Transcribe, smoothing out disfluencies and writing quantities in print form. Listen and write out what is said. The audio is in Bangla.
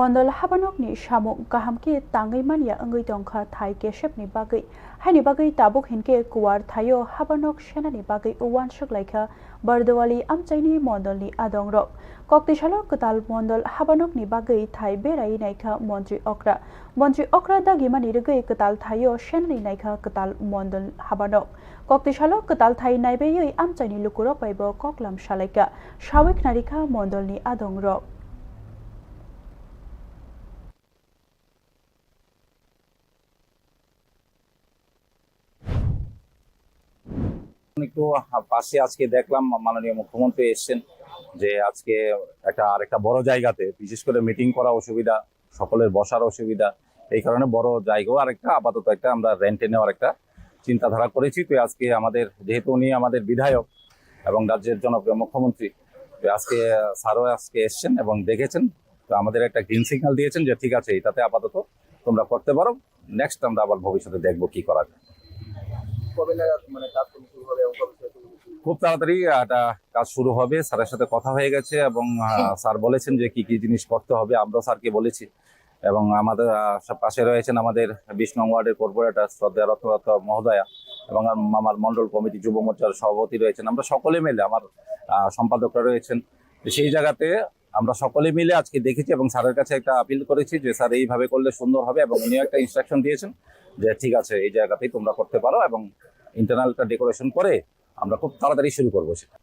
Mondol habanokni samung kahamki tangai mania angui tongkha thai keshepni bagai haini bagai tabuk hinke kuwar thayo habanok shenani bagai uwan shaklaikha bardawali amchaini mondolni adongrok koktisalo ketal mondol habanokni bagai thai berai naikha Montri Okra dagi mani regai ketal thayo shenani naikha ketal mondol habanok koktisalo ketal thai naibeyoi amchaini lukurok baibo koklam shalaika shawik narikha mondolni adongrok একটু পাশে আজকে দেখলাম মাননীয় মুখ্যমন্ত্রী এসেছেন যে আজকে আরেকটা বড় জায়গাতে বিশেষ করে মিটিং করা অসুবিধা, সকলের বসার অসুবিধা, এই কারণে বড় জায়গাও আরেকটা আপাতত আমরা রেন্টে নেওয়ার একটা চিন্তাধারা করেছি। তো আজকে আমাদের যেহেতু উনি আমাদের বিধায়ক এবং রাজ্যের জনপ্রিয় মুখ্যমন্ত্রী, তো আজকে স্যারও আজকে এসছেন এবং দেখেছেন, তো আমাদের একটা গ্রিন সিগন্যাল দিয়েছেন যে ঠিক আছে এটাতে আপাতত তোমরা করতে পারো, নেক্সট আমরা আবার ভবিষ্যতে দেখবো কি করা যায়। খুব তাড়াতাড়ি একটা কাজ শুরু হবে, স্যারের সাথে কথা হয়ে গেছে এবং স্যার বলেছেন যে কি কি জিনিস করতে হবে, আমরাও স্যারকে বলেছি। এবং আমাদের পাশে রয়েছেন আমাদের 20 নং ওয়ার্ডের কর্পোরেটর শ্রদ্ধা রত্নরত্ন মহোদয়া এবং আমার মন্ডল কমিটি যুব মোর্চার সভাপতি রয়েছেন। আমরা সকলে মিলে, আমার সম্পাদকরা রয়েছেন, সেই জায়গাতে আমরা সকলে মিলে আজকে দেখেছি এবং স্যারের কাছে একটা আপিল করেছি যে স্যার এইভাবে করলে সুন্দর হবে এবং উনি একটা ইনস্ট্রাকশন দিয়েছেন যে ঠিক আছে এই জায়গাতেই তোমরা করতে পারো এবং ইন্টারনালটা ডেকোরেশন করে আমরা খুব তাড়াতাড়ি শুরু করবো সেটা।